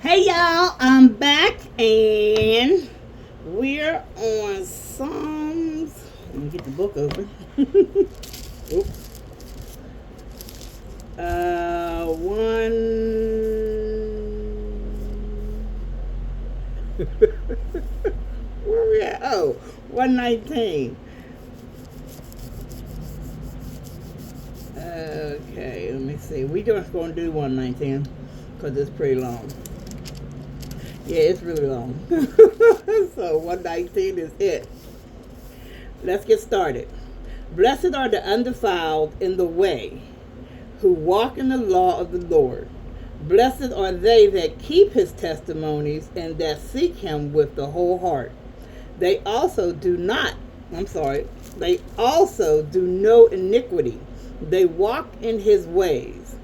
Hey y'all, I'm back and we're on Psalms. Let me get the book open. Oops. One. Where we at? Oh, 119. Okay, let me see. We just going to do 119 because it's pretty long. Yeah, it's really long. So 119 is it. Let's get started. Blessed are the undefiled in the way, who walk in the law of the Lord. Blessed are they that keep his testimonies and that seek him with the whole heart. They also do no iniquity. They walk in his ways.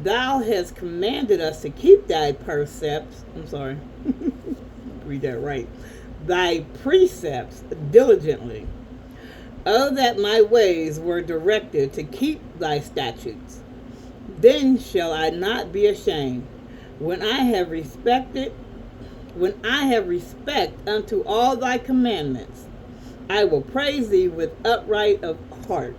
Thou hast commanded us to keep thy precepts. Read that right. Thy precepts diligently. Oh, that my ways were directed to keep thy statutes. Then shall I not be ashamed. When I have respect unto all thy commandments, I will praise thee with upright of heart.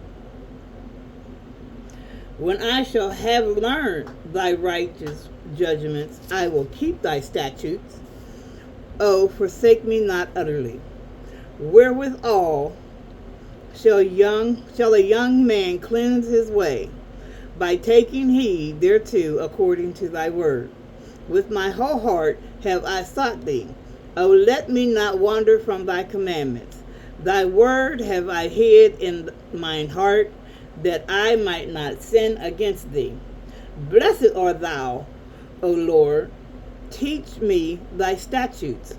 When I shall have learned thy righteous judgments, I will keep thy statutes. Oh, forsake me not utterly. Wherewithal shall a young man cleanse his way? By taking heed thereto according to thy word. With my whole heart have I sought thee. O let me not wander from thy commandments. Thy word have I hid in mine heart, that I might not sin against thee. Blessed art thou, O Lord. Teach me thy statutes.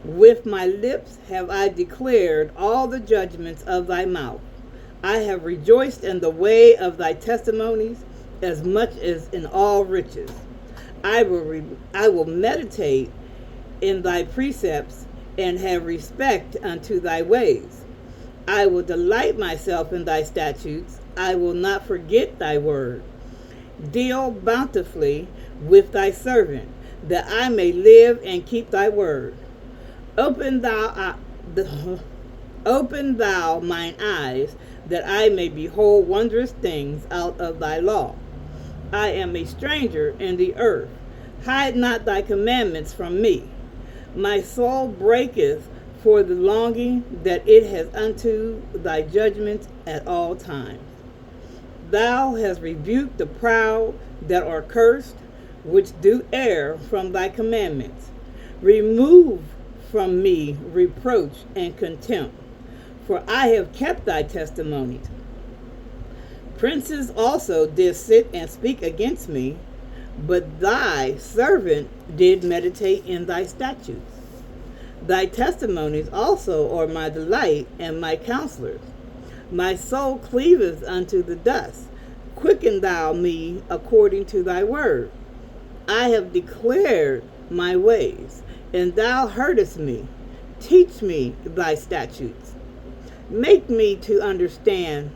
With my lips have I declared all the judgments of thy mouth. I have rejoiced in the way of thy testimonies as much as in all riches. I will meditate in thy precepts and have respect unto thy ways. I will delight myself in thy statutes. I will not forget thy word. Deal bountifully with thy servant, that I may live and keep thy word. Open thou mine eyes, that I may behold wondrous things out of thy law. I am a stranger in the earth. Hide not thy commandments from me. My soul breaketh for the longing that it has unto thy judgments at all times. Thou hast rebuked the proud that are cursed, which do err from thy commandments. Remove from me reproach and contempt, for I have kept thy testimonies. Princes also did sit and speak against me, but thy servant did meditate in thy statutes. Thy testimonies also are my delight and my counselors. My soul cleaveth unto the dust. Quicken thou me according to thy word. I have declared my ways, and thou heardest me. Teach me thy statutes. Make me to understand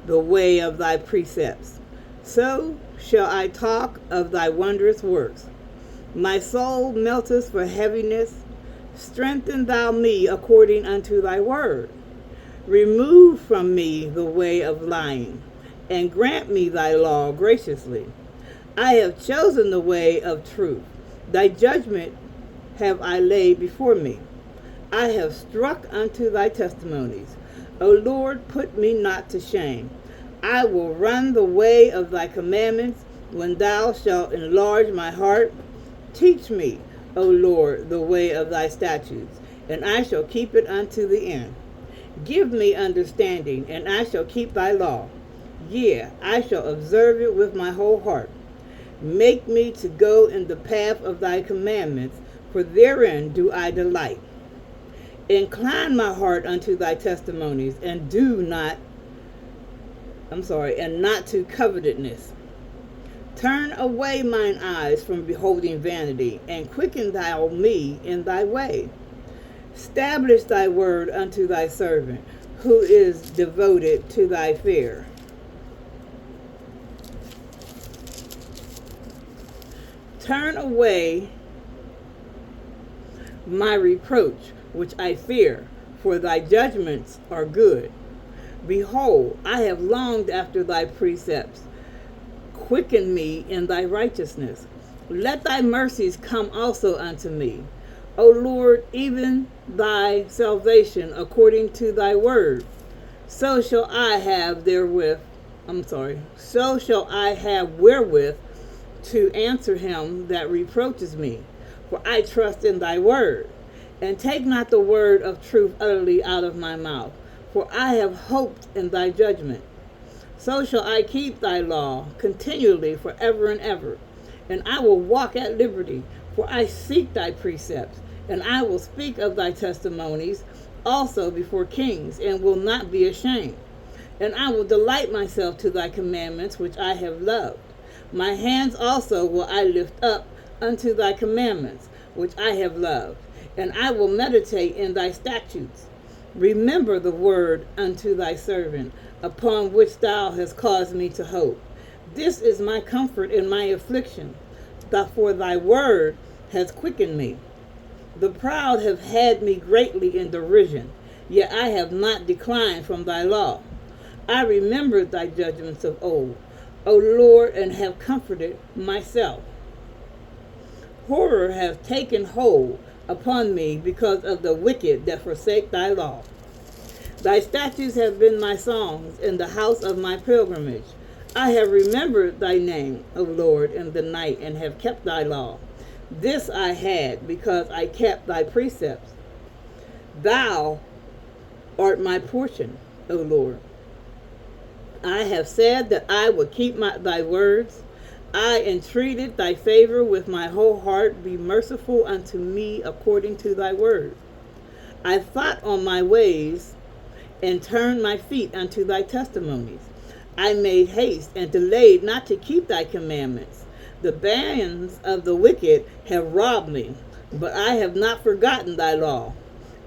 the way of thy precepts. So shall I talk of thy wondrous works. My soul melteth for heaviness. Strengthen thou me according unto thy word. Remove from me the way of lying, and grant me thy law graciously. I have chosen the way of truth. Thy judgment have I laid before me. I have struck unto thy testimonies. O Lord, put me not to shame. I will run the way of thy commandments when thou shalt enlarge my heart. Teach me, O Lord, the way of thy statutes, and I shall keep it unto the end. Give me understanding, and I shall keep thy law. Yea, I shall observe it with my whole heart. Make me to go in the path of thy commandments, for therein do I delight. Incline my heart unto thy testimonies, and not to covetousness. Turn away mine eyes from beholding vanity, and quicken thou me in thy way. Establish thy word unto thy servant, who is devoted to thy fear. Turn away my reproach, which I fear, for thy judgments are good. Behold, I have longed after thy precepts. Quicken me in thy righteousness. Let thy mercies come also unto me. O Lord, even thy salvation according to thy word. So shall I have so shall I have wherewith to answer him that reproaches me. For I trust in thy word. And take not the word of truth utterly out of my mouth. For I have hoped in thy judgment. So shall I keep thy law continually forever and ever. And I will walk at liberty, for I seek thy precepts. And I will speak of thy testimonies also before kings, and will not be ashamed. And I will delight myself to thy commandments, which I have loved. My hands also will I lift up unto thy commandments, which I have loved. And I will meditate in thy statutes. Remember the word unto thy servant, upon which thou hast caused me to hope. This is my comfort in my affliction, for thy word has quickened me. The proud have had me greatly in derision, yet I have not declined from thy law. I remembered thy judgments of old, O Lord, and have comforted myself. Horror hath taken hold upon me because of the wicked that forsake thy law. Thy statutes have been my songs in the house of my pilgrimage. I have remembered thy name, O Lord, in the night, and have kept thy law. This I had because I kept thy precepts. Thou art my portion, O Lord. I have said that I would keep thy words. I entreated thy favor with my whole heart. Be merciful unto me according to thy word. I thought on my ways and turned my feet unto thy testimonies. I made haste and delayed not to keep thy commandments. The bands of the wicked have robbed me, but I have not forgotten thy law.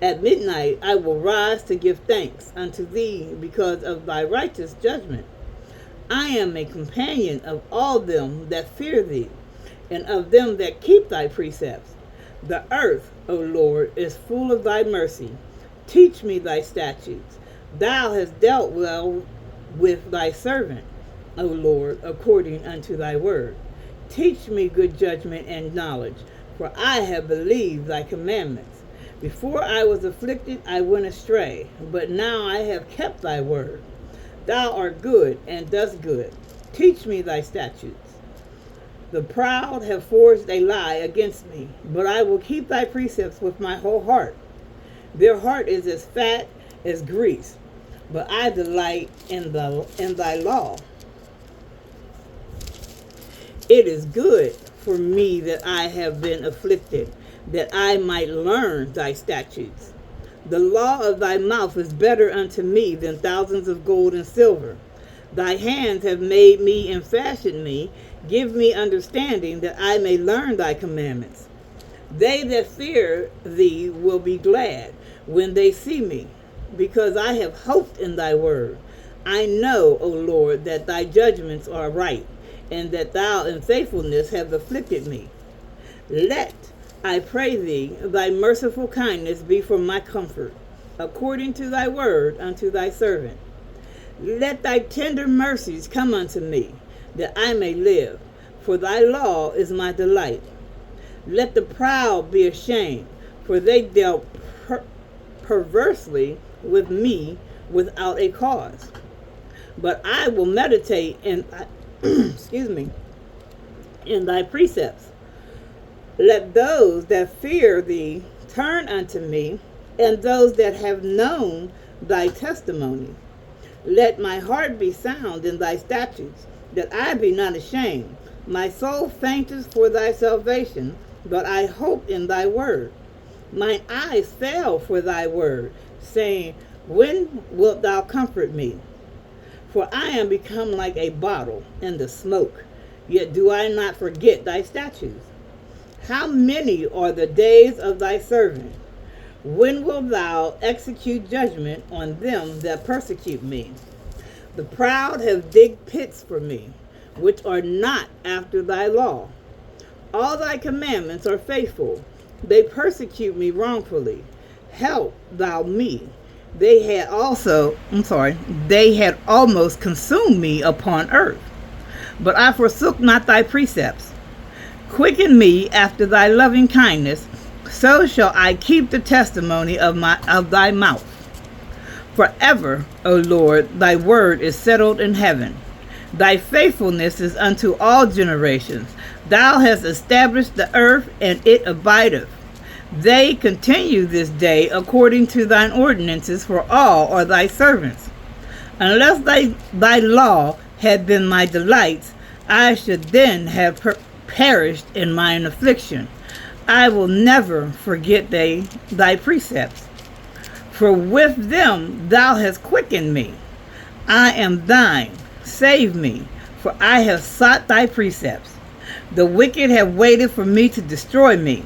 At midnight I will rise to give thanks unto thee because of thy righteous judgment. I am a companion of all them that fear thee, and of them that keep thy precepts. The earth, O Lord, is full of thy mercy. Teach me thy statutes. Thou hast dealt well with thy servant, O Lord, according unto thy word. Teach me good judgment and knowledge, for I have believed thy commandments. Before I was afflicted, I went astray, but now I have kept thy word. Thou art good and dost good. Teach me thy statutes. The proud have forged a lie against me, but I will keep thy precepts with my whole heart. Their heart is as fat as grease, but I delight in thy law. It is good for me that I have been afflicted, that I might learn thy statutes. The law of thy mouth is better unto me than thousands of gold and silver. Thy hands have made me and fashioned me. Give me understanding that I may learn thy commandments. They that fear thee will be glad when they see me, because I have hoped in thy word. I know, O Lord, that thy judgments are right, and that thou in faithfulness have afflicted me. Let, I pray thee, thy merciful kindness be for my comfort, according to thy word unto thy servant. Let thy tender mercies come unto me, that I may live, for thy law is my delight. Let the proud be ashamed, for they dealt perversely with me without a cause. But I will meditate in in thy precepts. Let those that fear thee turn unto me, and those that have known thy testimony. Let my heart be sound in thy statutes, that I be not ashamed. My soul fainteth for thy salvation, but I hope in thy word. Mine eyes fail for thy word, saying, when wilt thou comfort me? For I am become like a bottle in the smoke, yet do I not forget thy statutes. How many are the days of thy servant? When wilt thou execute judgment on them that persecute me? The proud have digged pits for me, which are not after thy law. All thy commandments are faithful. They persecute me wrongfully. Help thou me. They had almost consumed me upon earth. But I forsook not thy precepts. Quicken me after thy loving kindness, so shall I keep the testimony of thy mouth. Forever, O Lord, thy word is settled in heaven. Thy faithfulness is unto all generations. Thou hast established the earth, and it abideth. They continue this day according to thine ordinances, for all are thy servants. Unless thy law had been my delights, I should then have perished in mine affliction. I will never forget thy precepts, for with them thou hast quickened me. I am thine, save me, for I have sought thy precepts. The wicked have waited for me to destroy me,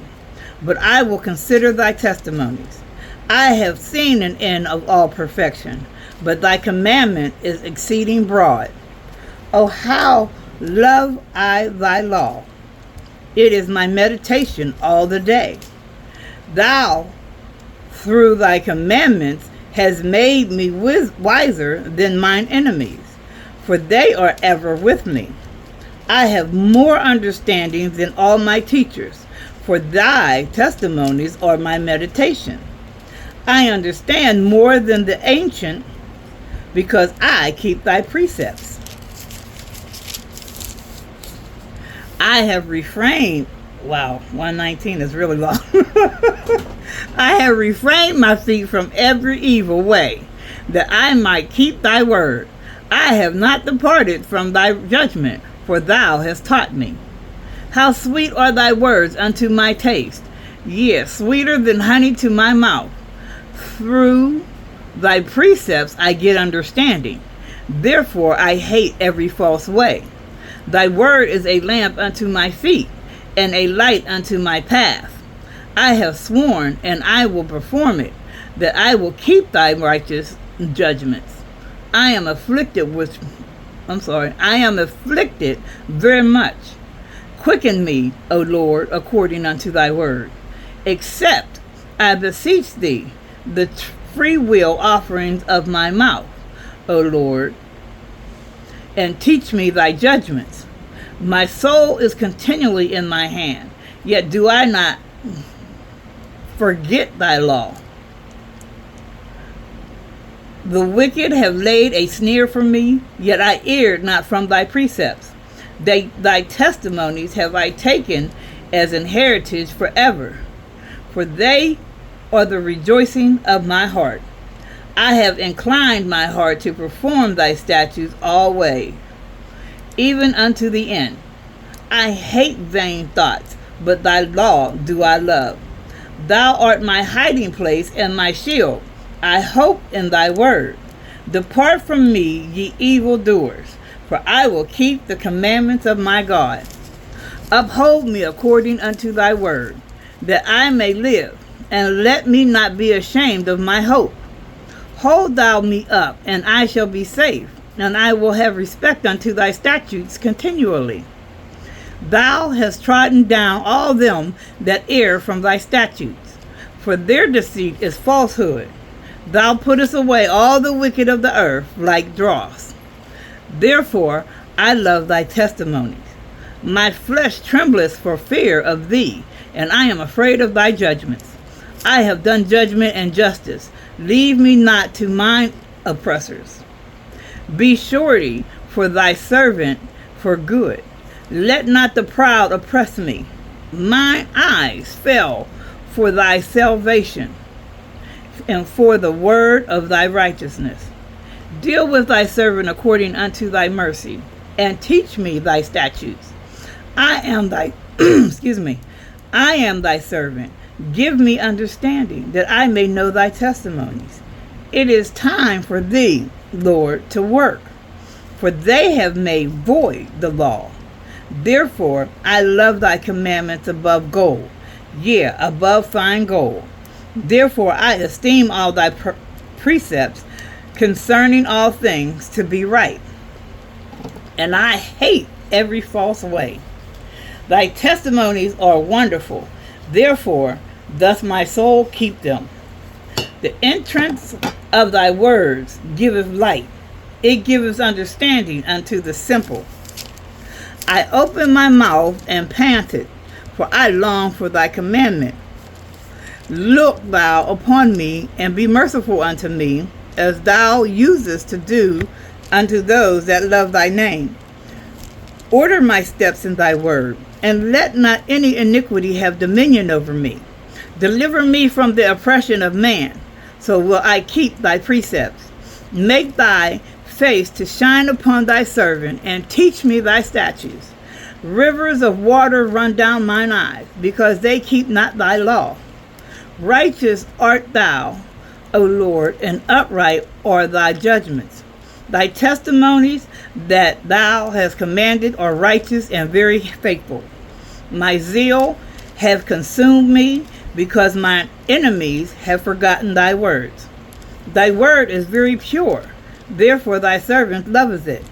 but I will consider thy testimonies. I have seen an end of all perfection, but thy commandment is exceeding broad. Oh, how love I thy law! It is my meditation all the day. Thou, through thy commandments, hast made me wiser than mine enemies, for they are ever with me. I have more understanding than all my teachers, for thy testimonies are my meditation. I understand more than the ancient, because I keep thy precepts. I have refrained, 119 is really long. I have refrained my feet from every evil way, that I might keep thy word. I have not departed from thy judgment, for thou hast taught me. How sweet are thy words unto my taste, yea, sweeter than honey to my mouth. Through thy precepts I get understanding. Therefore I hate every false way. Thy word is a lamp unto my feet, and a light unto my path. I have sworn, and I will perform it, that I will keep thy righteous judgments. I am afflicted very much. Quicken me, O Lord, according unto thy word. Accept, I beseech thee, the free will offerings of my mouth, O Lord, and teach me thy judgments. My soul is continually in my hand, yet do I not forget thy law. The wicked have laid a snare for me, yet I erred not from thy precepts. Thy testimonies have I taken as an heritage forever, for they are the rejoicing of my heart. I have inclined my heart to perform thy statutes always, even unto the end. I hate vain thoughts, but thy law do I love. Thou art my hiding place and my shield. I hope in thy word. Depart from me, ye evildoers, for I will keep the commandments of my God. Uphold me according unto thy word, that I may live, and let me not be ashamed of my hope. Hold thou me up, and I shall be safe, and I will have respect unto thy statutes continually. Thou hast trodden down all them that err from thy statutes, for their deceit is falsehood. Thou puttest away all the wicked of the earth like dross. Therefore I love thy testimonies. My flesh trembleth for fear of thee, and I am afraid of thy judgments. I have done judgment and justice. Leave me not to mine oppressors. Be surety for thy servant for good. Let not the proud oppress me. Mine eyes fell for thy salvation, and for the word of thy righteousness. Deal with thy servant according unto thy mercy, and teach me thy statutes. I am thy I am thy servant. Give me understanding, that I may know thy testimonies. It is time for thee, Lord, to work, for they have made void the law. Therefore I love thy commandments above gold, yea, above fine gold. Therefore I esteem all thy precepts concerning all things to be right, and I hate every false way. Thy testimonies are wonderful. Therefore, doth my soul keep them. The entrance of thy words giveth light. It giveth understanding unto the simple. I opened my mouth and panted, for I long for thy commandment. Look thou upon me, and be merciful unto me, as thou usest to do unto those that love thy name. Order my steps in thy word, and let not any iniquity have dominion over me. Deliver me from the oppression of man, so will I keep thy precepts. Make thy face to shine upon thy servant, and teach me thy statutes. Rivers of water run down mine eyes, because they keep not thy law. Righteous art thou, O Lord, and upright are thy judgments. Thy testimonies that thou hast commanded are righteous and very faithful. My zeal hath consumed me, because mine enemies have forgotten thy words. Thy word is very pure, therefore thy servant loveth it.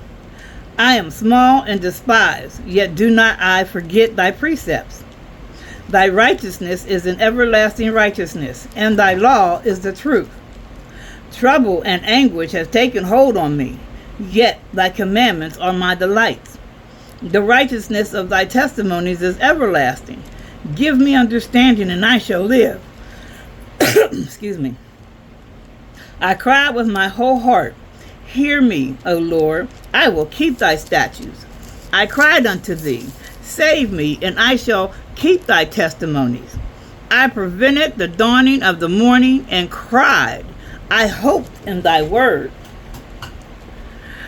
I am small and despised, yet do not I forget thy precepts. Thy righteousness is an everlasting righteousness, and thy law is the truth. Trouble and anguish have taken hold on me, yet thy commandments are my delights. The righteousness of thy testimonies is everlasting. Give me understanding, and I shall live. Excuse me. I cried with my whole heart. Hear me, O Lord, I will keep thy statutes. I cried unto thee, save me, and I shall keep thy testimonies. I prevented the dawning of the morning and cried. I hoped in thy word.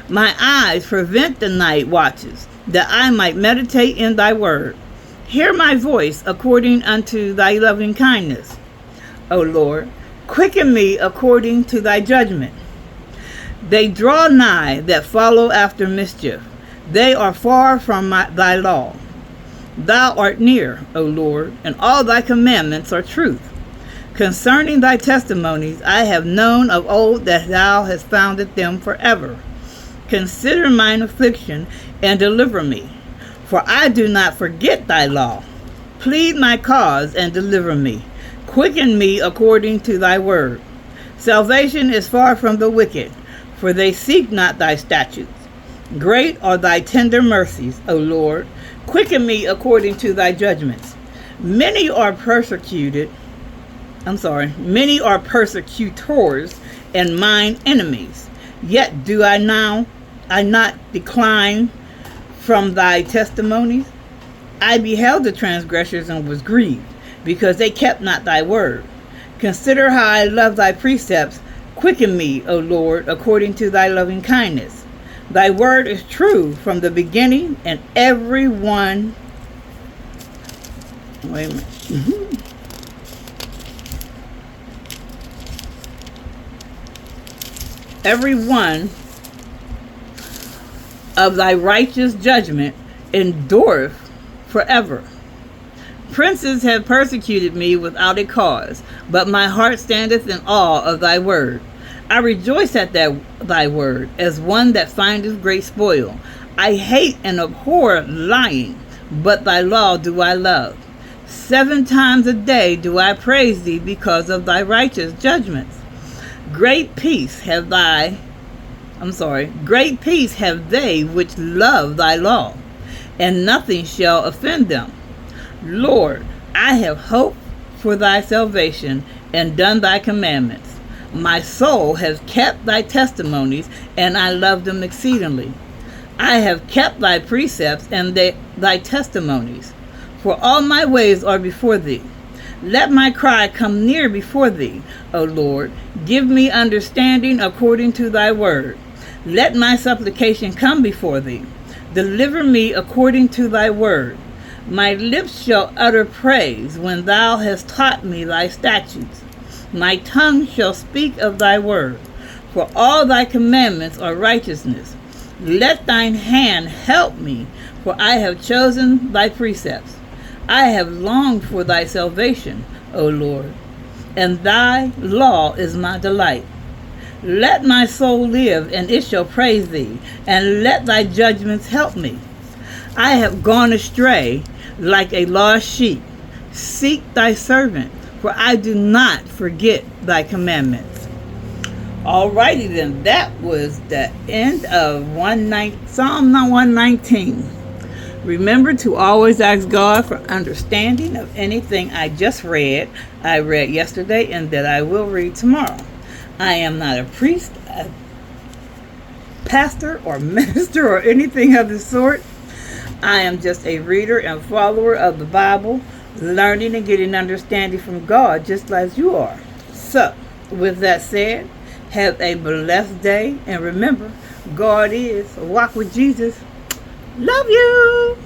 My eyes prevent the night watches, that I might meditate in thy word. Hear my voice according unto thy loving kindness. O Lord, quicken me according to thy judgment. They draw nigh that follow after mischief. They are far from thy law. Thou art near, O Lord, and all thy commandments are truth. Concerning thy testimonies I have known of old that thou hast founded them forever. Consider mine affliction and deliver me, for I do not forget thy law. Plead my cause and deliver me. Quicken me according to thy word. Salvation is far from the wicked, for they seek not thy statutes. Great are thy tender mercies, O Lord. Quicken me according to thy judgments. Many are persecutors and mine enemies. Yet do I not decline from thy testimonies. I beheld the transgressors and was grieved, because they kept not thy word. Consider how I love thy precepts. Quicken me, O Lord, according to thy loving kindness. Thy word is true from the beginning, and every one of thy righteous judgment endureth forever. Princes have persecuted me without a cause, but my heart standeth in awe of thy word. I rejoice at thy word, as one that findeth great spoil. I hate and abhor lying, but thy law do I love. 7 times a day do I praise thee because of thy righteous judgments. Great peace have they which love thy law, and nothing shall offend them. Lord, I have hoped for thy salvation and done thy commandments. My soul has kept thy testimonies, and I love them exceedingly. I have kept thy precepts and thy testimonies, for all my ways are before thee. Let my cry come near before thee, O Lord. Give me understanding according to thy word. Let my supplication come before thee. Deliver me according to thy word. My lips shall utter praise when thou hast taught me thy statutes. My tongue shall speak of thy word, for all thy commandments are righteousness. Let thine hand help me, for I have chosen thy precepts. I have longed for thy salvation, O Lord, and thy law is my delight. Let my soul live, and it shall praise thee, and let thy judgments help me. I have gone astray, like a lost sheep. Seek thy servant, for I do not forget thy commandments. Alrighty then, that was the end of Psalm 119. Remember to always ask God for understanding of anything I just read. I read yesterday and that I will read tomorrow. I am not a priest, a pastor, or minister, or anything of the sort. I am just a reader and follower of the Bible, learning and getting understanding from God just like you are. So, with that said, have a blessed day, and remember, God is. Walk with Jesus. Love you.